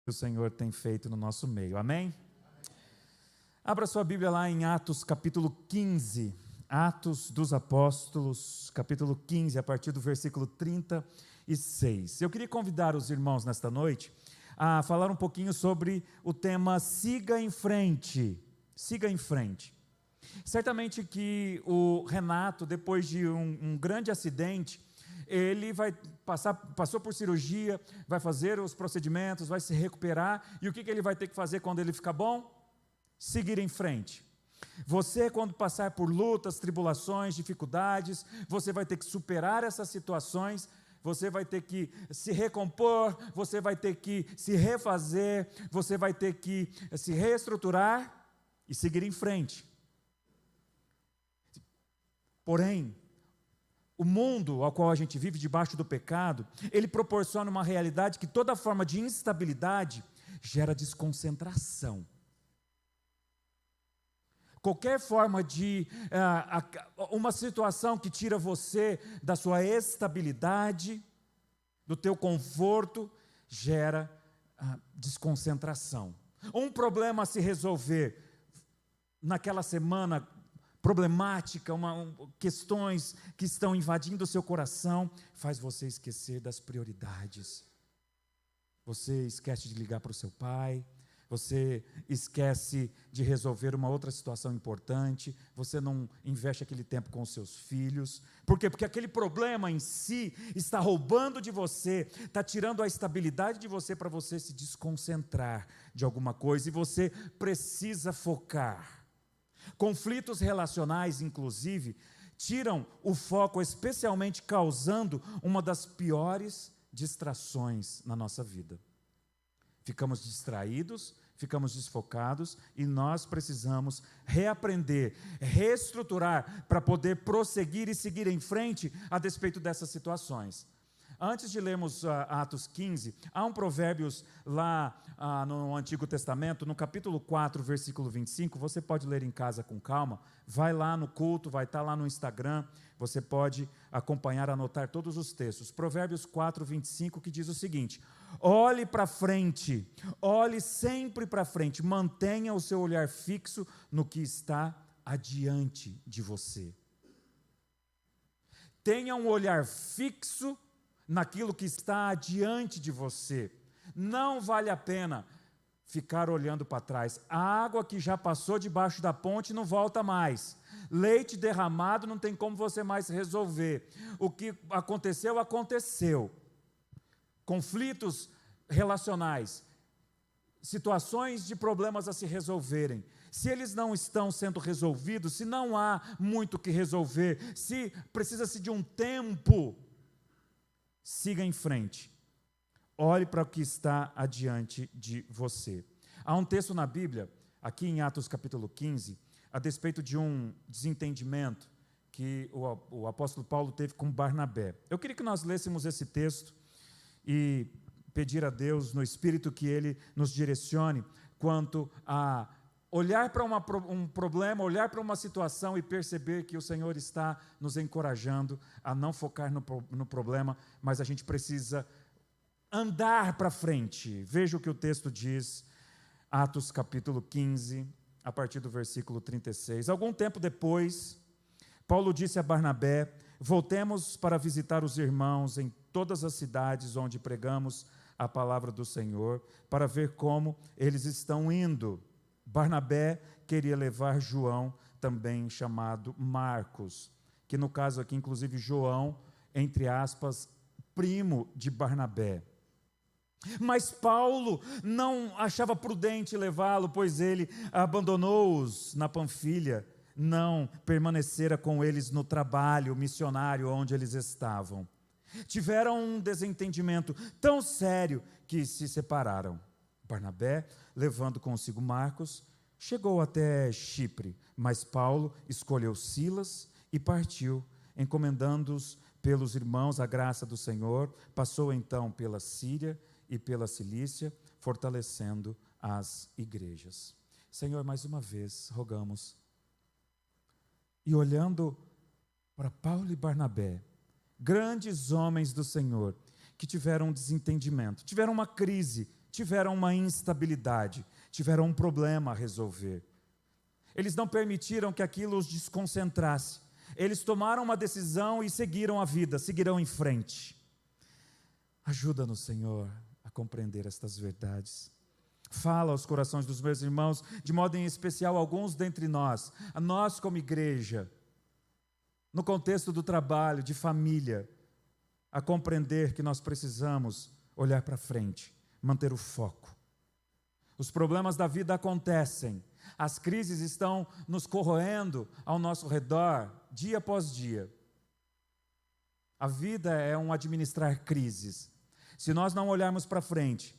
o Senhor tem feito no nosso meio, amém? Abra sua Bíblia lá em Atos capítulo 15, Atos dos Apóstolos, capítulo 15, a partir do versículo 36. Eu queria convidar os irmãos nesta noite a falar um pouquinho sobre o tema Siga em Frente, siga em frente. Certamente que o Renato, depois de um grande acidente, ele passou por cirurgia, vai fazer os procedimentos, vai se recuperar, e o que ele vai ter que fazer quando ele ficar bom? Seguir em frente. Você, quando passar por lutas, tribulações, dificuldades, você vai ter que superar essas situações, você vai ter que se recompor, você vai ter que se refazer, você vai ter que se reestruturar e seguir em frente. Porém, o mundo ao qual a gente vive debaixo do pecado, ele proporciona uma realidade que toda forma de instabilidade gera desconcentração. Qualquer forma de uma situação que tira você da sua estabilidade, do teu conforto, gera desconcentração. Um problema a se resolver naquela semana problemática, questões que estão invadindo o seu coração, faz você esquecer das prioridades. Você esquece de ligar para o seu pai, você esquece de resolver uma outra situação importante, você não investe aquele tempo com os seus filhos. Por quê? Porque aquele problema em si está roubando de você, está tirando a estabilidade de você para você se desconcentrar de alguma coisa, e você precisa focar. Conflitos relacionais, inclusive, tiram o foco, especialmente causando uma das piores distrações na nossa vida. Ficamos distraídos, ficamos desfocados, e nós precisamos reaprender, reestruturar para poder prosseguir e seguir em frente a despeito dessas situações. Antes de lermos Atos 15, há um Provérbios lá no Antigo Testamento, no capítulo 4, versículo 25, você pode ler em casa com calma, vai lá no culto, vai estar lá no Instagram, você pode acompanhar, anotar todos os textos. Provérbios 4, 25, que diz o seguinte: olhe para frente, olhe sempre para frente, mantenha o seu olhar fixo no que está adiante de você. Tenha um olhar fixo naquilo que está adiante de você. Não vale a pena ficar olhando para trás. A água que já passou debaixo da ponte não volta mais. Leite derramado não tem como você mais resolver. O que aconteceu, aconteceu. Conflitos relacionais, situações de problemas a se resolverem. Se eles não estão sendo resolvidos, se não há muito o que resolver, se precisa-se de um tempo, siga em frente. Olhe para o que está adiante de você. Há um texto na Bíblia, aqui em Atos capítulo 15, a despeito de um desentendimento que o apóstolo Paulo teve com Barnabé. Eu queria que nós lêssemos esse texto e pedir a Deus no Espírito que Ele nos direcione quanto a olhar para um problema, olhar para uma situação e perceber que o Senhor está nos encorajando a não focar no problema, mas a gente precisa andar para frente. Veja o que o texto diz, Atos capítulo 15, a partir do versículo 36. Algum tempo depois, Paulo disse a Barnabé: voltemos para visitar os irmãos em todas as cidades onde pregamos a palavra do Senhor, para ver como eles estão indo. Barnabé queria levar João, também chamado Marcos, que no caso aqui, inclusive, João, entre aspas, primo de Barnabé. Mas Paulo não achava prudente levá-lo, pois ele abandonou-os na Panfilha, não permanecera com eles no trabalho missionário onde eles estavam. Tiveram um desentendimento tão sério que se separaram. Barnabé, levando consigo Marcos, chegou até Chipre, mas Paulo escolheu Silas e partiu, encomendando-os pelos irmãos a graça do Senhor. Passou então pela Síria e pela Cilícia, fortalecendo as igrejas. Senhor, mais uma vez, rogamos, e olhando para Paulo e Barnabé, grandes homens do Senhor, que tiveram um desentendimento, tiveram uma crise tiveram uma instabilidade, tiveram um problema a resolver. Eles não permitiram que aquilo os desconcentrasse. Eles tomaram uma decisão e seguiram a vida, seguirão em frente. Ajuda-nos, Senhor, a compreender estas verdades. Fala aos corações dos meus irmãos, de modo em especial alguns dentre nós, a nós como igreja, no contexto do trabalho, de família, a compreender que nós precisamos olhar para frente, manter o foco. Os problemas da vida acontecem, as crises estão nos corroendo ao nosso redor, dia após dia. A vida é um administrar crises. Se nós não olharmos para frente,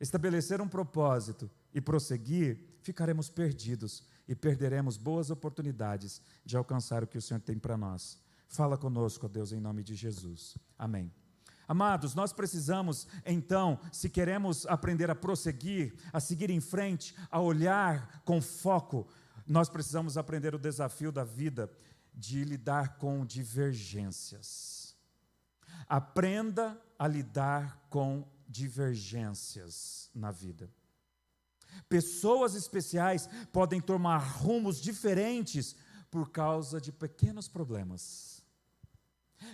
estabelecer um propósito e prosseguir, ficaremos perdidos e perderemos boas oportunidades de alcançar o que o Senhor tem para nós. Fala conosco, ó Deus, em nome de Jesus. Amém. Amados, nós precisamos, então, se queremos aprender a prosseguir, a seguir em frente, a olhar com foco, nós precisamos aprender o desafio da vida de lidar com divergências. Aprenda a lidar com divergências na vida. Pessoas especiais podem tomar rumos diferentes por causa de pequenos problemas.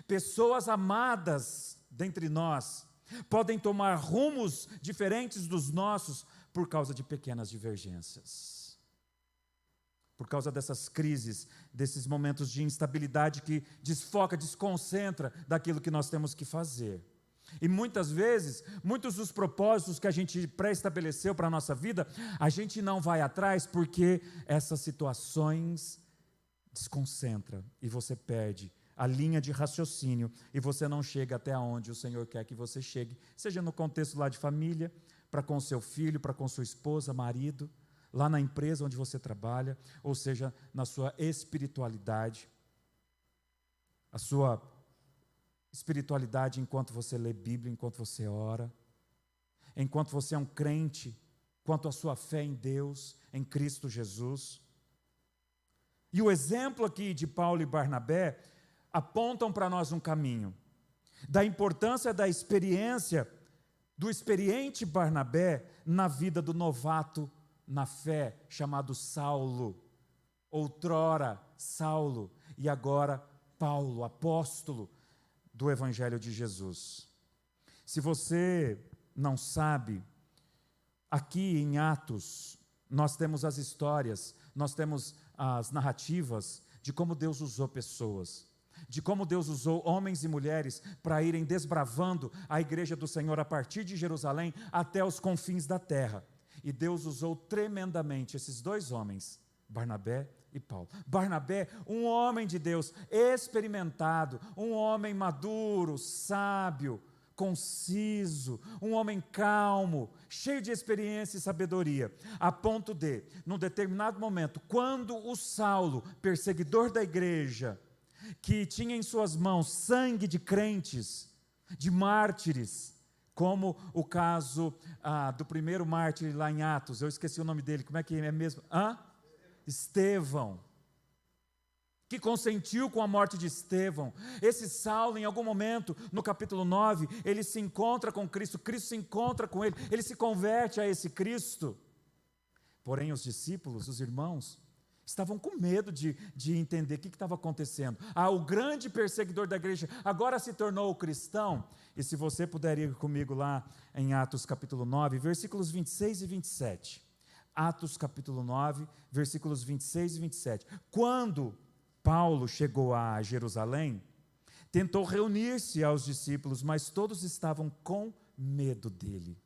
Pessoas amadas dentre nós podem tomar rumos diferentes dos nossos por causa de pequenas divergências. Por causa dessas crises, desses momentos de instabilidade que desfoca, desconcentra daquilo que nós temos que fazer. E muitas vezes, muitos dos propósitos que a gente pré-estabeleceu para a nossa vida, a gente não vai atrás porque essas situações desconcentram e você perde a linha de raciocínio e você não chega até onde o Senhor quer que você chegue, seja no contexto lá de família, para com seu filho, para com sua esposa, marido, lá na empresa onde você trabalha, ou seja, na sua espiritualidade, a sua espiritualidade enquanto você lê Bíblia, enquanto você ora, enquanto você é um crente, quanto à sua fé em Deus, em Cristo Jesus. E o exemplo aqui de Paulo e Barnabé apontam para nós um caminho, da importância da experiência, do experiente Barnabé na vida do novato na fé, chamado Saulo, outrora Saulo, e agora Paulo, apóstolo do Evangelho de Jesus. Se você não sabe, aqui em Atos, nós temos as histórias, nós temos as narrativas de como Deus usou pessoas, de como Deus usou homens e mulheres para irem desbravando a igreja do Senhor a partir de Jerusalém até os confins da terra. E Deus usou tremendamente esses dois homens, Barnabé e Paulo. Barnabé, um homem de Deus experimentado, um homem maduro, sábio, conciso, um homem calmo, cheio de experiência e sabedoria, a ponto de, num determinado momento, quando o Saulo, perseguidor da igreja, que tinha em suas mãos sangue de crentes, de mártires, como o caso do primeiro mártir lá em Atos, eu esqueci o nome dele, como é que é mesmo? Estevão, que consentiu com a morte de Estevão. Esse Saulo, em algum momento, no capítulo 9, ele se encontra com Cristo, Cristo se encontra com ele se converte a esse Cristo. Porém, os discípulos, os irmãos, estavam com medo de entender o que estava acontecendo. O grande perseguidor da igreja agora se tornou cristão. E se você puder ir comigo lá em Atos capítulo 9, versículos 26 e 27. Atos capítulo 9, versículos 26 e 27. Quando Paulo chegou a Jerusalém, tentou reunir-se aos discípulos, mas todos estavam com medo dele,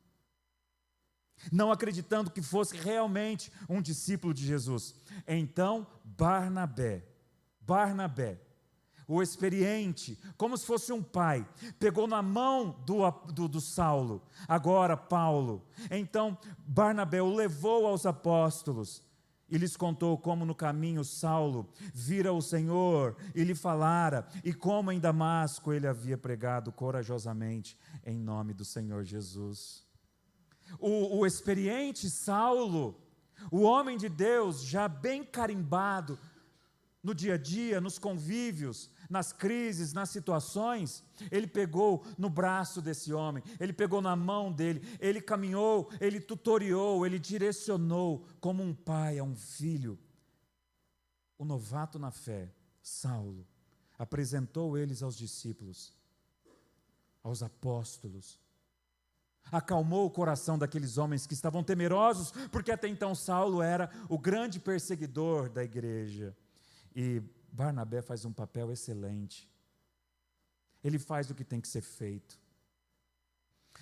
não acreditando que fosse realmente um discípulo de Jesus. Então Barnabé, o experiente, como se fosse um pai, pegou na mão do Saulo, agora Paulo. Então Barnabé o levou aos apóstolos e lhes contou como no caminho Saulo vira o Senhor e lhe falara, e como em Damasco ele havia pregado corajosamente em nome do Senhor Jesus. O experiente Saulo, o homem de Deus, já bem carimbado no dia a dia, nos convívios, nas crises, nas situações, ele pegou no braço desse homem, ele pegou na mão dele, ele caminhou, ele tutoriou, ele direcionou como um pai a um filho. O novato na fé, Saulo, apresentou eles aos discípulos, aos apóstolos, acalmou o coração daqueles homens que estavam temerosos, porque até então Saulo era o grande perseguidor da igreja. E Barnabé faz um papel excelente. Ele faz o que tem que ser feito.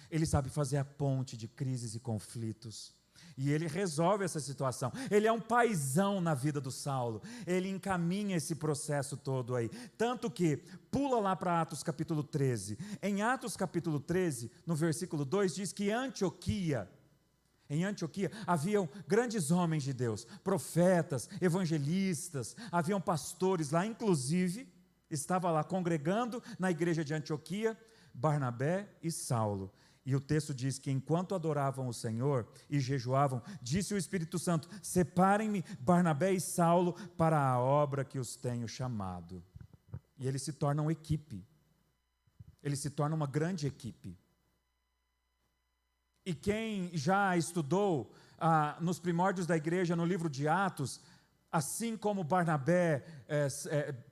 Ele sabe fazer a ponte de crises e conflitos. E ele resolve essa situação. Ele é um paizão na vida do Saulo. Ele encaminha esse processo todo aí. Tanto que, pula lá para Atos capítulo 13. Em Atos capítulo 13, no versículo 2, diz que em Antioquia haviam grandes homens de Deus, profetas, evangelistas, haviam pastores lá, inclusive, estava lá congregando na igreja de Antioquia, Barnabé e Saulo. E o texto diz que enquanto adoravam o Senhor e jejuavam, disse o Espírito Santo: separem-me Barnabé e Saulo para a obra que os tenho chamado. E eles se tornam equipe, eles se tornam uma grande equipe. E quem já estudou nos primórdios da igreja, no livro de Atos, assim como Barnabé,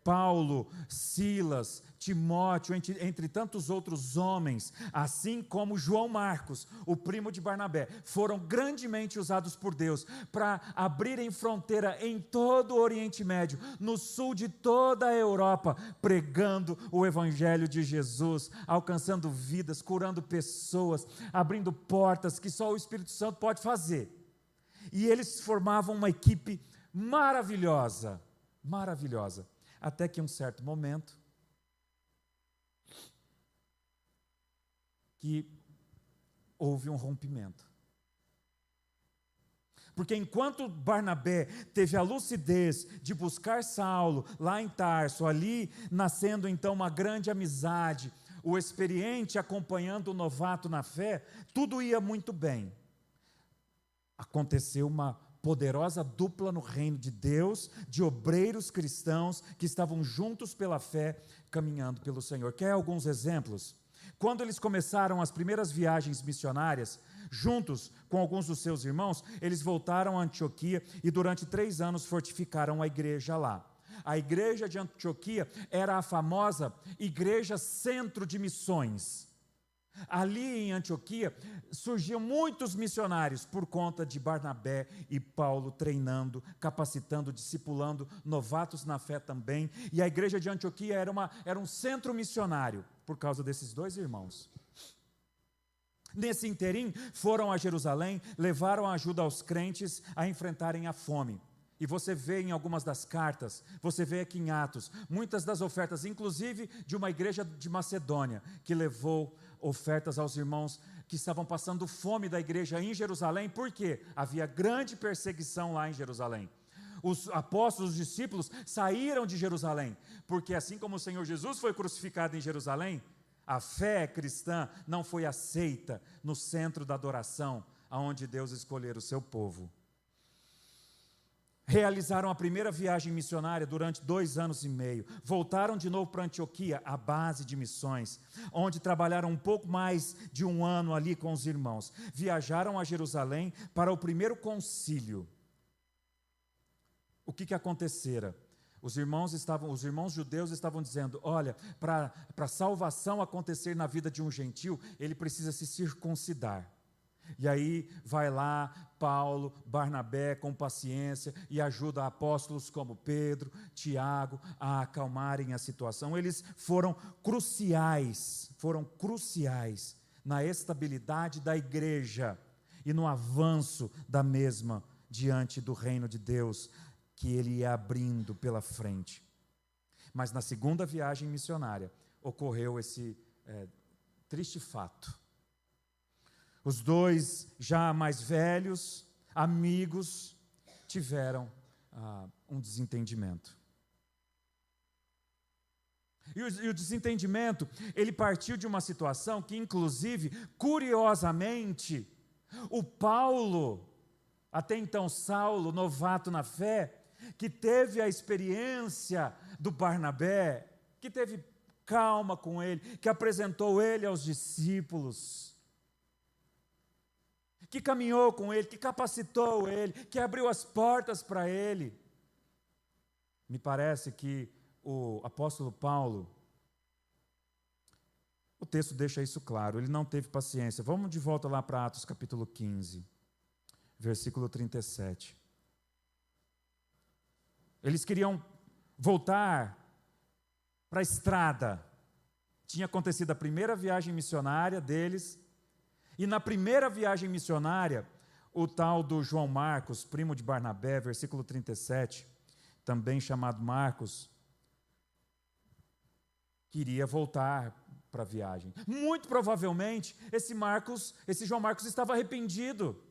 Paulo, Silas, Timóteo, entre tantos outros homens, assim como João Marcos, o primo de Barnabé, foram grandemente usados por Deus para abrirem fronteira em todo o Oriente Médio, no sul de toda a Europa, pregando o Evangelho de Jesus, alcançando vidas, curando pessoas, abrindo portas que só o Espírito Santo pode fazer. E eles formavam uma equipe maravilhosa, maravilhosa, até que em um certo momento, que houve um rompimento. Porque enquanto Barnabé teve a lucidez de buscar Saulo lá em Tarso, ali nascendo então uma grande amizade, o experiente acompanhando o novato na fé, tudo ia muito bem. Aconteceu uma poderosa dupla no reino de Deus, de obreiros cristãos que estavam juntos pela fé, caminhando pelo Senhor. Quer alguns exemplos? Quando eles começaram as primeiras viagens missionárias, juntos com alguns dos seus irmãos, eles voltaram a Antioquia e durante 3 anos fortificaram a igreja lá. A igreja de Antioquia era a famosa igreja centro de missões. Ali em Antioquia surgiam muitos missionários por conta de Barnabé e Paulo treinando, capacitando, discipulando novatos na fé também. E a igreja de Antioquia era um centro missionário por causa desses 2 irmãos. Nesse interim, foram a Jerusalém, levaram ajuda aos crentes a enfrentarem a fome. E você vê em algumas das cartas, você vê aqui em Atos, muitas das ofertas, inclusive de uma igreja de Macedônia, que levou ofertas aos irmãos que estavam passando fome da igreja em Jerusalém, porque havia grande perseguição lá em Jerusalém. Os apóstolos, os discípulos saíram de Jerusalém, porque assim como o Senhor Jesus foi crucificado em Jerusalém, a fé cristã não foi aceita no centro da adoração, aonde Deus escolheu o seu povo. Realizaram a primeira viagem missionária durante 2 anos e meio. Voltaram de novo para Antioquia, a base de missões, onde trabalharam um pouco mais de 1 ano ali com os irmãos. Viajaram a Jerusalém para o primeiro concílio. O que acontecera? Os irmãos judeus estavam dizendo: olha, para a salvação acontecer na vida de um gentil, ele precisa se circuncidar. E aí vai lá Paulo, Barnabé com paciência e ajuda apóstolos como Pedro, Tiago a acalmarem a situação. Eles foram cruciais na estabilidade da igreja e no avanço da mesma diante do reino de Deus que ele ia abrindo pela frente. Mas na segunda viagem missionária ocorreu esse triste fato. Os 2 já mais velhos, amigos, tiveram um desentendimento. E o desentendimento, ele partiu de uma situação que, inclusive, curiosamente, o Paulo, até então Saulo, novato na fé, que teve a experiência do Barnabé, que teve calma com ele, que apresentou ele aos discípulos, que caminhou com ele, que capacitou ele, que abriu as portas para ele. Me parece que o apóstolo Paulo, o texto deixa isso claro, ele não teve paciência. Vamos de volta lá para Atos capítulo 15, versículo 37. Eles queriam voltar para a estrada. Tinha acontecido a primeira viagem missionária deles, e na primeira viagem missionária, o tal do João Marcos, primo de Barnabé, versículo 37, também chamado Marcos, queria voltar para a viagem. Muito provavelmente, esse João Marcos estava arrependido.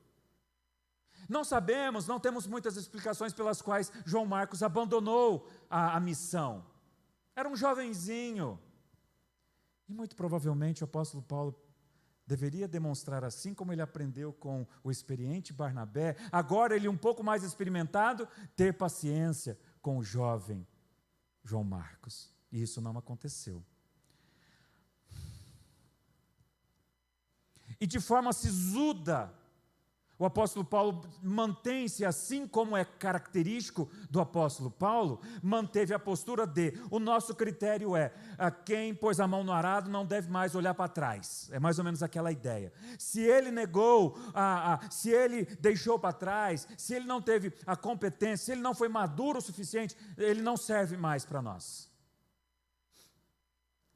Não sabemos, não temos muitas explicações pelas quais João Marcos abandonou a missão. Era um jovenzinho. E muito provavelmente o apóstolo Paulo deveria demonstrar, assim como ele aprendeu com o experiente Barnabé, agora ele um pouco mais experimentado, ter paciência com o jovem João Marcos. E isso não aconteceu. E de forma sisuda, o apóstolo Paulo mantém-se, assim como é característico do apóstolo Paulo, manteve a postura de, o nosso critério é, quem pôs a mão no arado não deve mais olhar para trás. É mais ou menos aquela ideia. Se ele negou, se ele deixou para trás, se ele não teve a competência, se ele não foi maduro o suficiente, ele não serve mais para nós.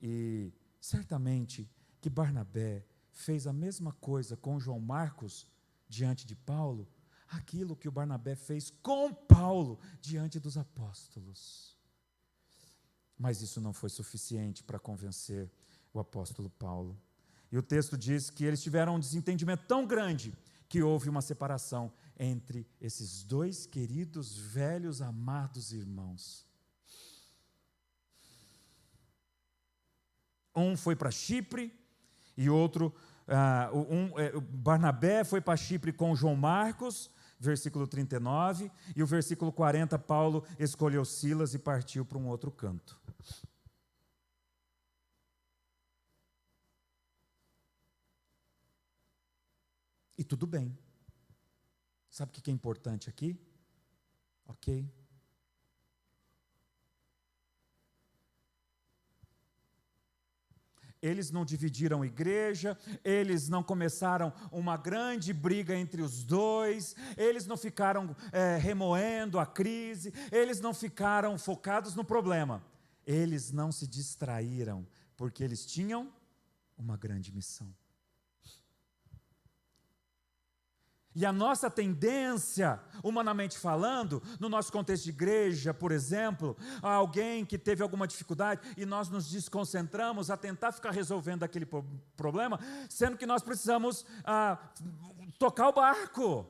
E certamente que Barnabé fez a mesma coisa com João Marcos diante de Paulo, aquilo que o Barnabé fez com Paulo diante dos apóstolos. Mas isso não foi suficiente para convencer o apóstolo Paulo. E o texto diz que eles tiveram um desentendimento tão grande que houve uma separação entre esses dois queridos, velhos, amados irmãos. Um foi para Chipre e outro, Barnabé foi para Chipre com João Marcos, versículo 39, e o versículo 40, Paulo escolheu Silas e partiu para um outro canto. E tudo bem. Sabe o que é importante aqui? Ok. Eles não dividiram igreja, eles não começaram uma grande briga entre os dois, eles não ficaram remoendo a crise, eles não ficaram focados no problema. Eles não se distraíram, porque eles tinham uma grande missão. E a nossa tendência, humanamente falando, no nosso contexto de igreja, por exemplo, alguém que teve alguma dificuldade e nós nos desconcentramos a tentar ficar resolvendo aquele problema, sendo que nós precisamos tocar o barco.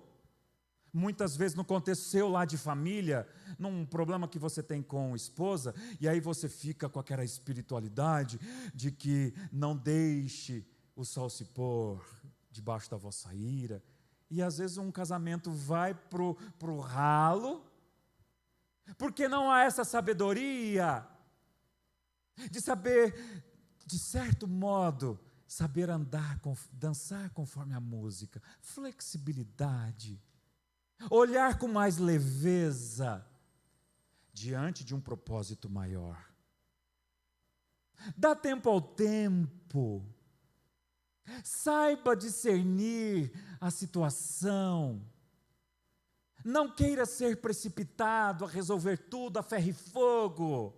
Muitas vezes no contexto seu lá de família, num problema que você tem com a esposa, e aí você fica com aquela espiritualidade de que não deixe o sol se pôr debaixo da vossa ira. E às vezes um casamento vai pro ralo, porque não há essa sabedoria de saber, de certo modo, saber andar, dançar conforme a música, flexibilidade, olhar com mais leveza diante de um propósito maior. Dá tempo ao tempo. Saiba discernir a situação. Não queira ser precipitado a resolver tudo a ferro e fogo.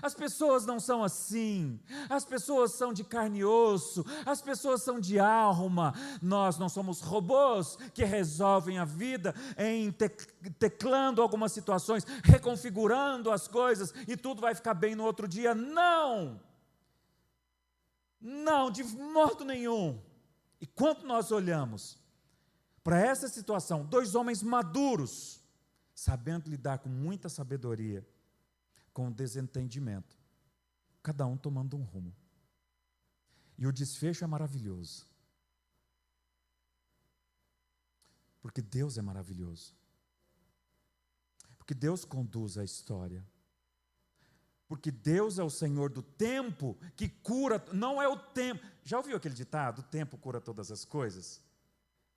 As pessoas não são assim. As pessoas são de carne e osso. As pessoas são de alma. Nós não somos robôs que resolvem a vida em teclando algumas situações, reconfigurando as coisas e tudo vai ficar bem no outro dia. Não! Não, de modo nenhum. E quando nós olhamos para essa situação, dois homens maduros, sabendo lidar com muita sabedoria, com o desentendimento, cada um tomando um rumo. E o desfecho é maravilhoso. Porque Deus é maravilhoso. Porque Deus conduz a história. Porque Deus é o Senhor do tempo que cura, não é o tempo. Já ouviu aquele ditado? O tempo cura todas as coisas?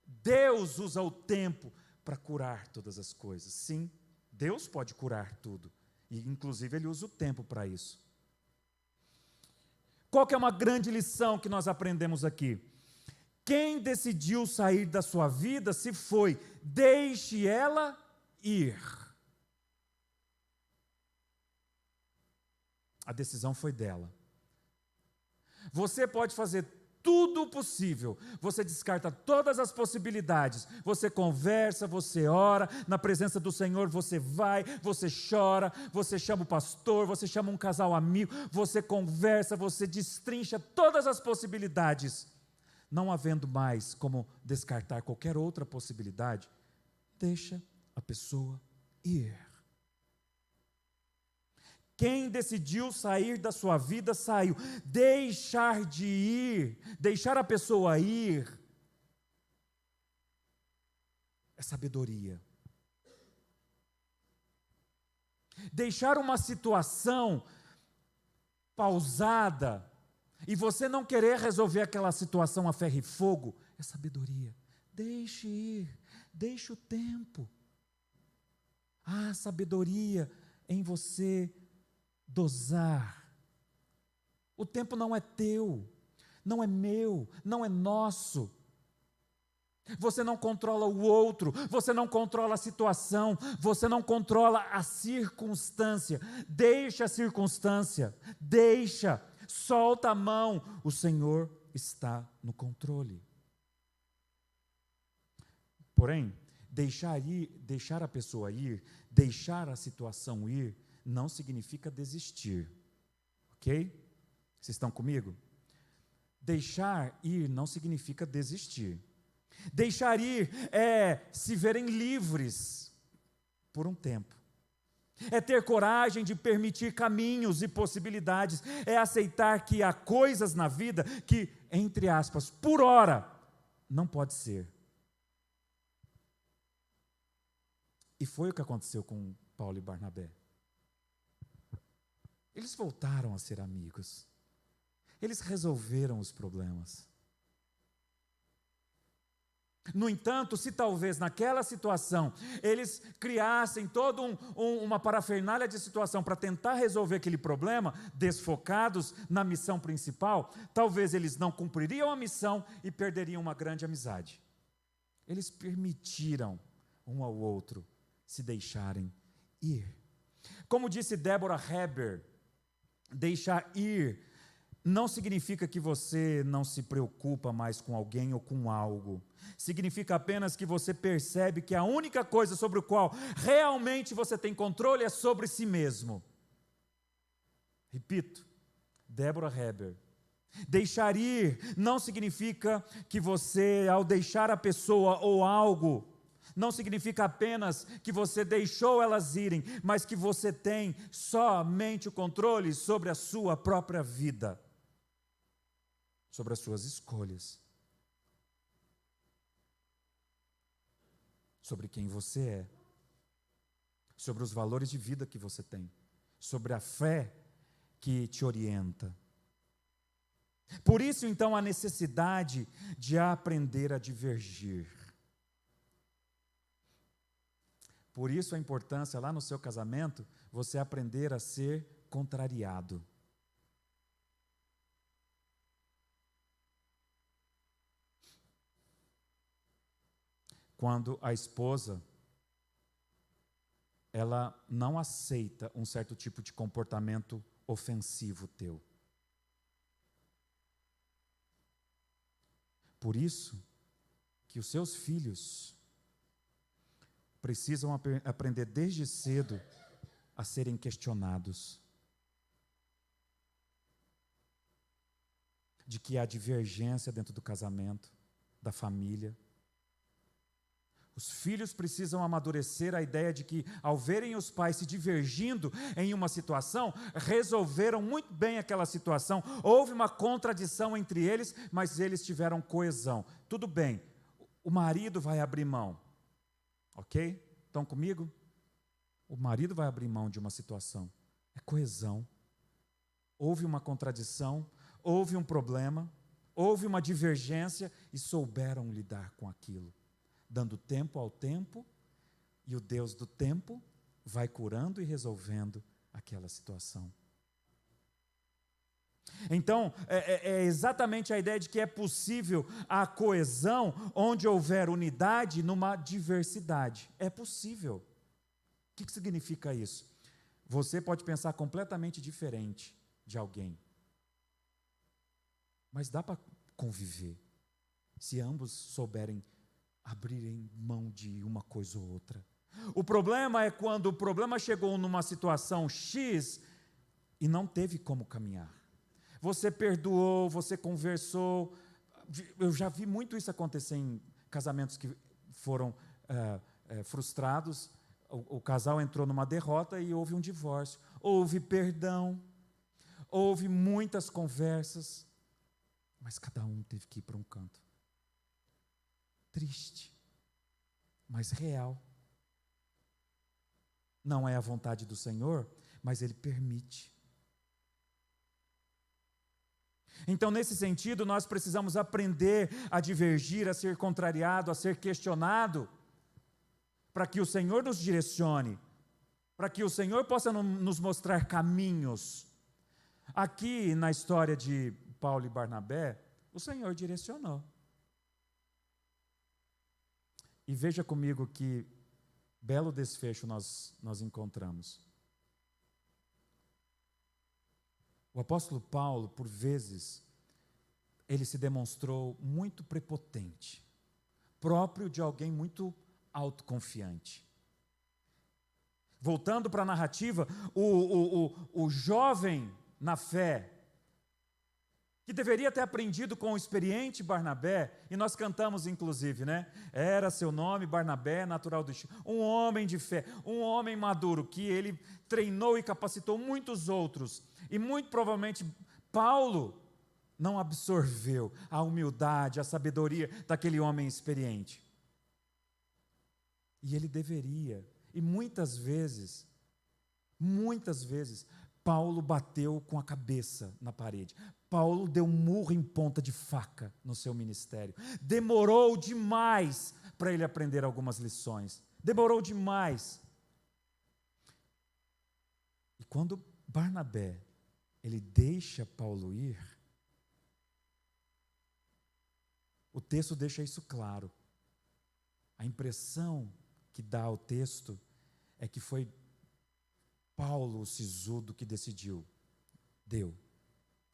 Deus usa o tempo para curar todas as coisas. Sim, Deus pode curar tudo. E, inclusive, Ele usa o tempo para isso. Qual que é uma grande lição que nós aprendemos aqui? Quem decidiu sair da sua vida se foi, deixe ela ir. A decisão foi dela. Você pode fazer tudo o possível, você descarta todas as possibilidades, você conversa, você ora, na presença do Senhor você vai, você chora, você chama o pastor, você chama um casal amigo, você conversa, você destrincha todas as possibilidades, não havendo mais como descartar qualquer outra possibilidade, deixa a pessoa ir. Quem decidiu sair da sua vida, saiu. Deixar de ir, deixar a pessoa ir, é sabedoria. Deixar uma situação pausada, e você não querer resolver aquela situação a ferro e fogo, é sabedoria. Deixe ir, deixe o tempo. Há sabedoria em você dosar. O tempo não é teu, não é meu, não é nosso. Você não controla o outro, você não controla a situação, você não controla a circunstância. Deixa a circunstância, deixa, solta a mão. O Senhor está no controle. Porém, deixar a pessoa ir, deixar a situação ir, não significa desistir, ok? Vocês estão comigo? Deixar ir não significa desistir. Deixar ir é se verem livres por um tempo. É ter coragem de permitir caminhos e possibilidades. É aceitar que há coisas na vida que, entre aspas, por hora, não pode ser. E foi o que aconteceu com Paulo e Barnabé. Eles voltaram a ser amigos. Eles resolveram os problemas. No entanto, se talvez naquela situação eles criassem toda uma parafernália de situação para tentar resolver aquele problema, desfocados na missão principal, talvez eles não cumpririam a missão e perderiam uma grande amizade. Eles permitiram um ao outro se deixarem ir. Como disse Deborah Heber, deixar ir não significa que você não se preocupa mais com alguém ou com algo. Significa apenas que você percebe que a única coisa sobre o qual realmente você tem controle é sobre si mesmo. Repito, Deborah Heber. Deixar ir não significa que você, ao deixar a pessoa ou algo, não significa apenas que você deixou elas irem, mas que você tem somente o controle sobre a sua própria vida, sobre as suas escolhas, sobre quem você é, sobre os valores de vida que você tem, sobre a fé que te orienta. Por isso, então, a necessidade de aprender a divergir. Por isso a importância lá no seu casamento, você aprender a ser contrariado. Quando a esposa, ela não aceita um certo tipo de comportamento ofensivo teu. Por isso que os seus filhos precisam aprender desde cedo a serem questionados. De que há divergência dentro do casamento, da família. Os filhos precisam amadurecer a ideia de que, ao verem os pais se divergindo em uma situação, resolveram muito bem aquela situação. Houve uma contradição entre eles, mas eles tiveram coesão. Tudo bem, o marido vai abrir mão. Ok? Estão comigo? O marido vai abrir mão de uma situação. É coesão, houve uma contradição, houve um problema, houve uma divergência e souberam lidar com aquilo, dando tempo ao tempo, e o Deus do tempo vai curando e resolvendo aquela situação. Então, é exatamente a ideia de que é possível a coesão onde houver unidade numa diversidade. É possível. O que significa isso? Você pode pensar completamente diferente de alguém, mas dá para conviver, se ambos souberem abrirem mão de uma coisa ou outra. O problema é quando o problema chegou numa situação X e não teve como caminhar. Você perdoou, você conversou. Eu já vi muito isso acontecer em casamentos que foram frustrados. O casal entrou numa derrota e houve um divórcio. Houve perdão, houve muitas conversas, mas cada um teve que ir para um canto. Triste, mas real. Não é a vontade do Senhor, mas Ele permite. Então, nesse sentido, nós precisamos aprender a divergir, a ser contrariado, a ser questionado, para que o Senhor nos direcione, para que o Senhor possa nos mostrar caminhos. Aqui, na história de Paulo e Barnabé, o Senhor direcionou. E veja comigo que belo desfecho nós encontramos. O apóstolo Paulo, por vezes, ele se demonstrou muito prepotente, próprio de alguém muito autoconfiante. Voltando para a narrativa, o jovem na fé, que deveria ter aprendido com o experiente Barnabé, e nós cantamos inclusive, né? Era seu nome Barnabé, natural do Chipre, um homem de fé, um homem maduro, que ele treinou e capacitou muitos outros, e muito provavelmente Paulo não absorveu a humildade, a sabedoria daquele homem experiente. E ele deveria, e muitas vezes, Paulo bateu com a cabeça na parede. Paulo deu um murro em ponta de faca no seu ministério. Demorou demais para ele aprender algumas lições. Demorou demais. E quando Barnabé, ele deixa Paulo ir, o texto deixa isso claro. A impressão que dá o texto é que foi Paulo, o sisudo, que decidiu. Deu.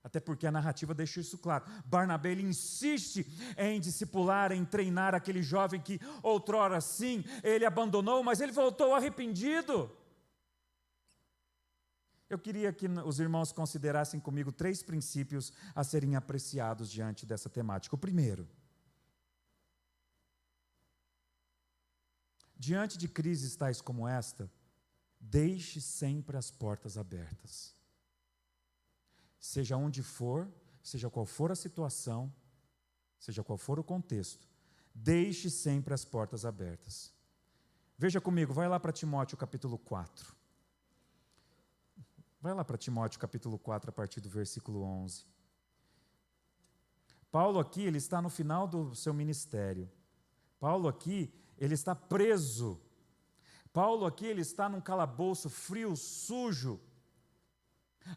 Até porque a narrativa deixa isso claro. Barnabé, ele insiste em discipular, em treinar aquele jovem que outrora sim, ele abandonou, mas ele voltou arrependido. Eu queria que os irmãos considerassem comigo 3 princípios a serem apreciados diante dessa temática. O primeiro, diante de crises tais como esta, deixe sempre as portas abertas. Seja onde for, seja qual for a situação, seja qual for o contexto, deixe sempre as portas abertas. Veja comigo, vai lá para Timóteo capítulo 4. Vai lá para Timóteo capítulo 4, a partir do versículo 11. Paulo aqui, ele está no final do seu ministério. Paulo aqui, ele está preso. Paulo aqui, ele está num calabouço frio, sujo,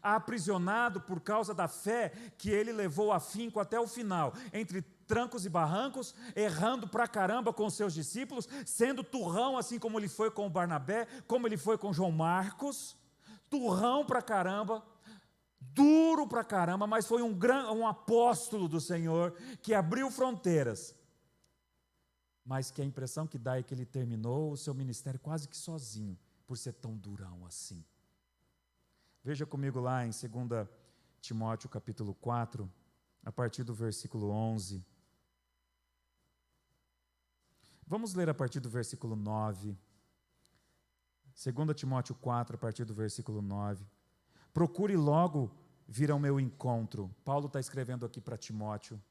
aprisionado por causa da fé que ele levou afinco até o final, entre trancos e barrancos, errando pra caramba com os seus discípulos, sendo turrão assim como ele foi com o Barnabé, como ele foi com João Marcos, turrão pra caramba, duro pra caramba, mas foi um apóstolo do Senhor que abriu fronteiras. Mas que a impressão que dá é que ele terminou o seu ministério quase que sozinho, por ser tão durão assim. Veja comigo lá em 2 Timóteo capítulo 4, a partir do versículo 11. Vamos ler a partir do versículo 9. 2 Timóteo 4, a partir do versículo 9. Procure logo vir ao meu encontro. Paulo está escrevendo aqui para Timóteo.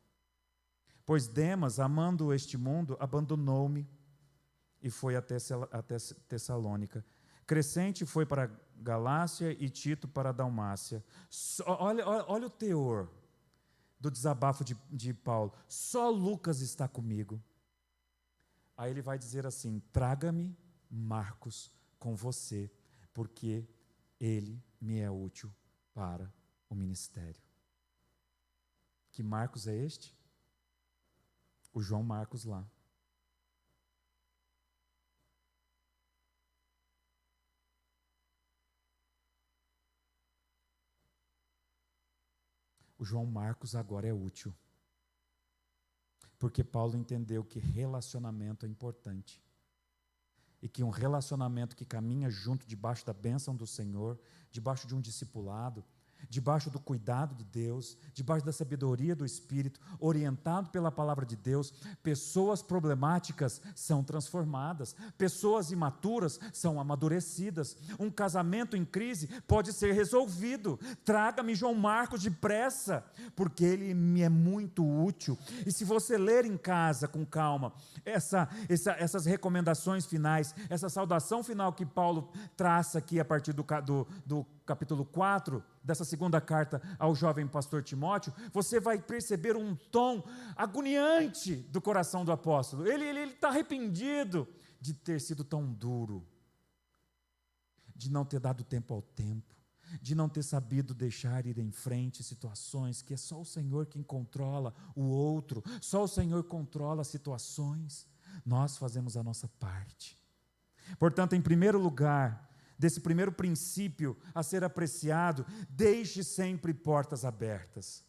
Pois Demas, amando este mundo, abandonou-me e foi até Tessalônica. Crescente foi para Galácia e Tito para a Dalmácia. Olha o teor do desabafo de Paulo. Só Lucas está comigo. Aí ele vai dizer assim: traga-me Marcos com você, porque ele me é útil para o ministério. Que Marcos é este? O João Marcos lá. O João Marcos agora é útil. Porque Paulo entendeu que relacionamento é importante. E que um relacionamento que caminha junto, debaixo da bênção do Senhor, debaixo de um discipulado, debaixo do cuidado de Deus, debaixo da sabedoria do Espírito, orientado pela palavra de Deus, pessoas problemáticas são transformadas, pessoas imaturas são amadurecidas, um casamento em crise pode ser resolvido. Traga-me João Marcos depressa, porque ele me é muito útil. E se você ler em casa com calma essas recomendações finais, essa saudação final que Paulo traça aqui a partir do capítulo 4, dessa segunda carta ao jovem pastor Timóteo, você vai perceber um tom agoniante do coração do apóstolo. Ele está arrependido de ter sido tão duro, de não ter dado tempo ao tempo, de não ter sabido deixar ir em frente situações que é só o Senhor quem controla o outro, só o Senhor controla as situações. Nós fazemos a nossa parte. Portanto, em primeiro lugar, desse primeiro princípio a ser apreciado, deixe sempre portas abertas.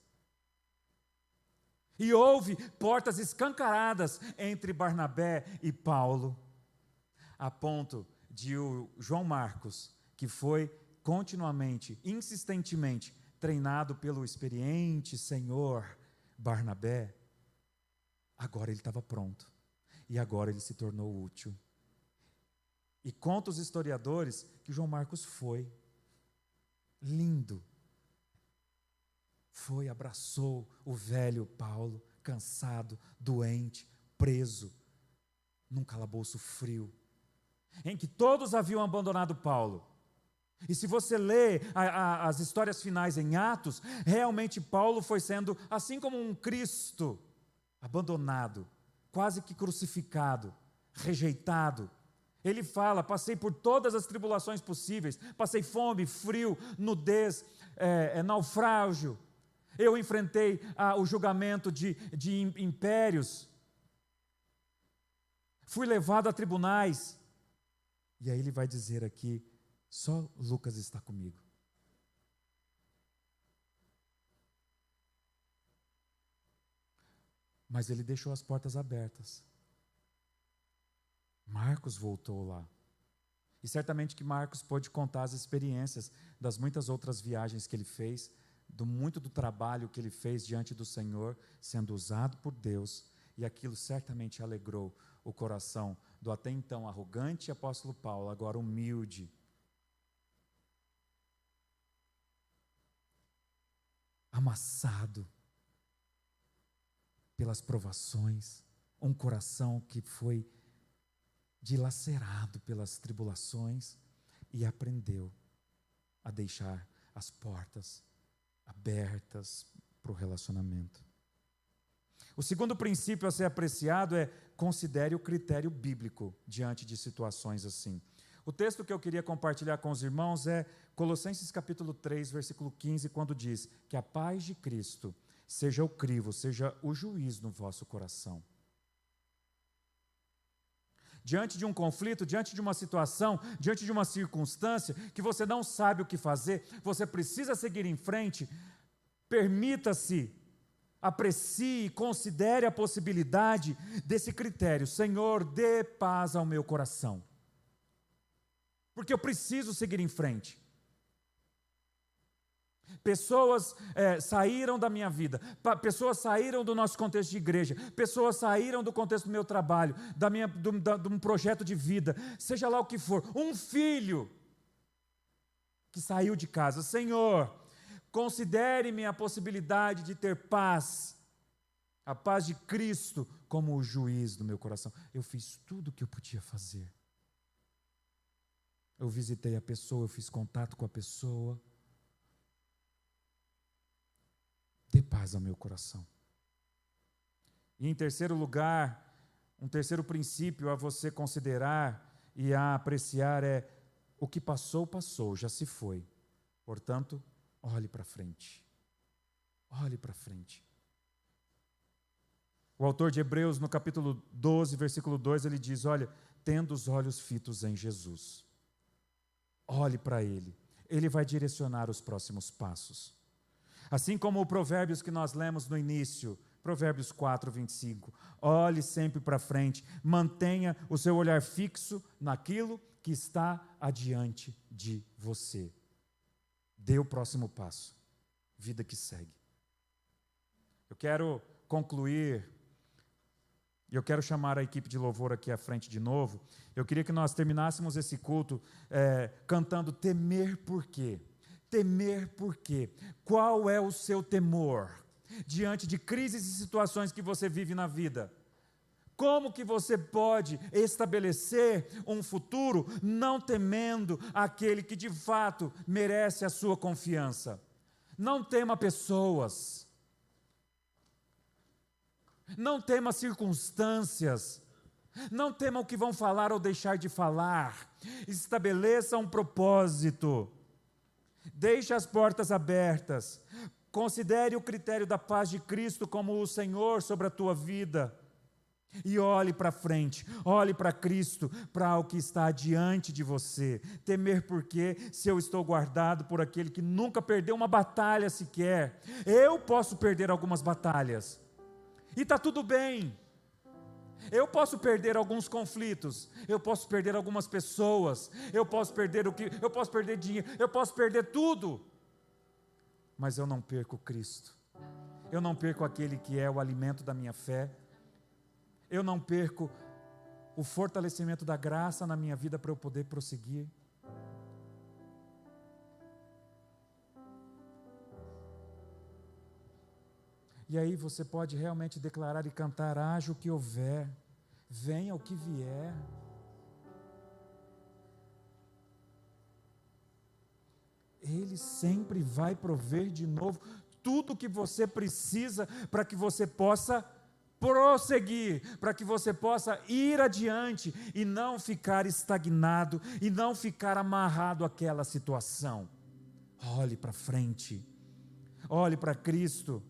E houve portas escancaradas entre Barnabé e Paulo, a ponto de o João Marcos, que foi continuamente, insistentemente, treinado pelo experiente senhor Barnabé, agora ele estava pronto, e agora ele se tornou útil. E conta os historiadores que João Marcos foi lindo. Foi, abraçou o velho Paulo, cansado, doente, preso, num calabouço frio, em que todos haviam abandonado Paulo. E se você lê as histórias finais em Atos, realmente Paulo foi sendo, assim como um Cristo, abandonado, quase que crucificado, rejeitado. Ele fala: passei por todas as tribulações possíveis, passei fome, frio, nudez, naufrágio. Eu enfrentei o julgamento de impérios, fui levado a tribunais. E aí ele vai dizer aqui: só Lucas está comigo. Mas ele deixou as portas abertas. Marcos voltou lá. E certamente que Marcos pôde contar as experiências das muitas outras viagens que ele fez, muito do trabalho que ele fez diante do Senhor, sendo usado por Deus, e aquilo certamente alegrou o coração do até então arrogante apóstolo Paulo, agora humilde. Amassado pelas provações, um coração que foi dilacerado pelas tribulações, e aprendeu a deixar as portas abertas para o relacionamento. O segundo princípio a ser apreciado é: considere o critério bíblico diante de situações assim. O texto que eu queria compartilhar com os irmãos é Colossenses capítulo 3, versículo 15, quando diz que a paz de Cristo seja o crivo, seja o juiz no vosso coração. Diante de um conflito, diante de uma situação, diante de uma circunstância que você não sabe o que fazer, você precisa seguir em frente, permita-se, aprecie, considere a possibilidade desse critério: Senhor, dê paz ao meu coração, porque eu preciso seguir em frente. Pessoas saíram da minha vida, pessoas saíram do nosso contexto de igreja, pessoas saíram do contexto do meu trabalho, de um projeto de vida, seja lá o que for. Um filho que saiu de casa: Senhor, considere-me a possibilidade de ter paz, a paz de Cristo como o juiz do meu coração. Eu fiz tudo o que eu podia fazer. Eu visitei a pessoa, eu fiz contato com a pessoa. Dê paz ao meu coração. E em terceiro lugar, um terceiro princípio a você considerar e a apreciar é: o que passou, passou, já se foi. Portanto, olhe para frente. Olhe para frente. O autor de Hebreus, no capítulo 12, versículo 2, ele diz: olha, tendo os olhos fitos em Jesus. Olhe para Ele. Ele vai direcionar os próximos passos. Assim como o Provérbios que nós lemos no início, Provérbios 4, 25. Olhe sempre para frente, mantenha o seu olhar fixo naquilo que está adiante de você. Dê o próximo passo. Vida que segue. Eu quero concluir, e eu quero chamar a equipe de louvor aqui à frente de novo. Eu queria que nós terminássemos esse culto cantando Temer por quê? Temer por quê? Qual é o seu temor diante de crises e situações que você vive na vida? Como que você pode estabelecer um futuro não temendo aquele que de fato merece a sua confiança? Não tema pessoas. Não tema circunstâncias. Não tema o que vão falar ou deixar de falar. Estabeleça um propósito. Deixe as portas abertas. Considere o critério da paz de Cristo como o Senhor sobre a tua vida. E olhe para frente, olhe para Cristo, para o que está diante de você. Temer porque se eu estou guardado por aquele que nunca perdeu uma batalha sequer. Eu posso perder algumas batalhas. E está tudo bem. Eu posso perder alguns conflitos, eu posso perder algumas pessoas, eu posso perder eu posso perder dinheiro, eu posso perder tudo. Mas eu não perco Cristo. Eu não perco aquele que é o alimento da minha fé. Eu não perco o fortalecimento da graça na minha vida para eu poder prosseguir. E aí você pode realmente declarar e cantar: haja o que houver, venha o que vier. Ele sempre vai prover de novo tudo o que você precisa para que você possa prosseguir, para que você possa ir adiante e não ficar estagnado e não ficar amarrado àquela situação. Olhe para frente, olhe para Cristo.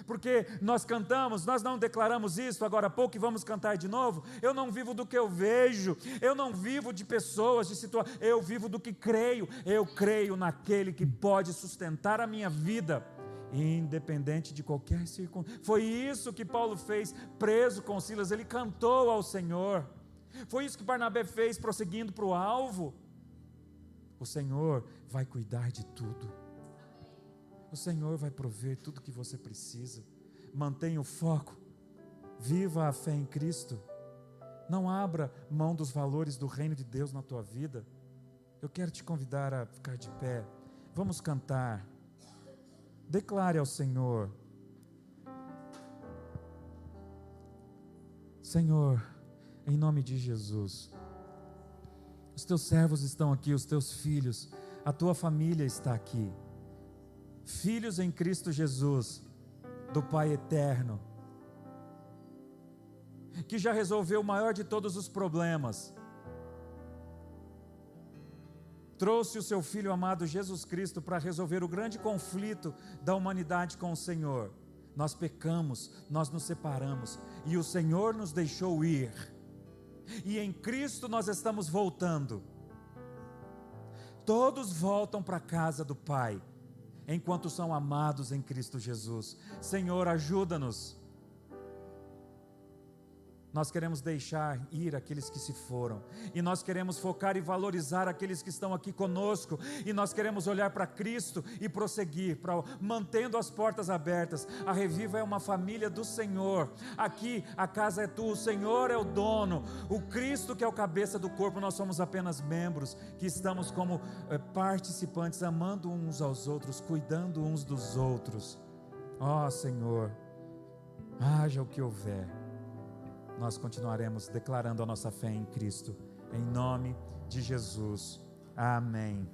Porque nós cantamos, nós não declaramos isso agora há pouco e vamos cantar de novo. Eu não vivo do que eu vejo, eu não vivo de pessoas, de situações, eu vivo do que creio. Eu creio naquele que pode sustentar a minha vida, independente de qualquer circunstância. Foi isso que Paulo fez, preso com Silas, ele cantou ao Senhor. Foi isso que Barnabé fez, prosseguindo para o alvo. O Senhor vai cuidar de tudo. O Senhor vai prover tudo que você precisa. Mantenha o foco. Viva a fé em Cristo. Não abra mão dos valores do reino de Deus na tua vida. Eu quero te convidar a ficar de pé. Vamos cantar. Declare ao Senhor: Senhor, em nome de Jesus, os teus servos estão aqui, os teus filhos, a tua família está aqui. Filhos em Cristo Jesus, do Pai eterno, que já resolveu o maior de todos os problemas, trouxe o seu Filho amado Jesus Cristo para resolver o grande conflito da humanidade com o Senhor. Nós pecamos, nós nos separamos, e o Senhor nos deixou ir, e em Cristo nós estamos voltando. Todos voltam para a casa do Pai, enquanto são amados em Cristo Jesus. Senhor, ajuda-nos. Nós queremos deixar ir aqueles que se foram, e nós queremos focar e valorizar aqueles que estão aqui conosco, e nós queremos olhar para Cristo e prosseguir, mantendo as portas abertas. A Reviva é uma família do Senhor. Aqui a casa é tua, o Senhor é o dono, o Cristo que é o cabeça do corpo, nós somos apenas membros, que estamos como participantes, amando uns aos outros, cuidando uns dos outros. Ó Senhor, haja o que houver, nós continuaremos declarando a nossa fé em Cristo, em nome de Jesus. Amém.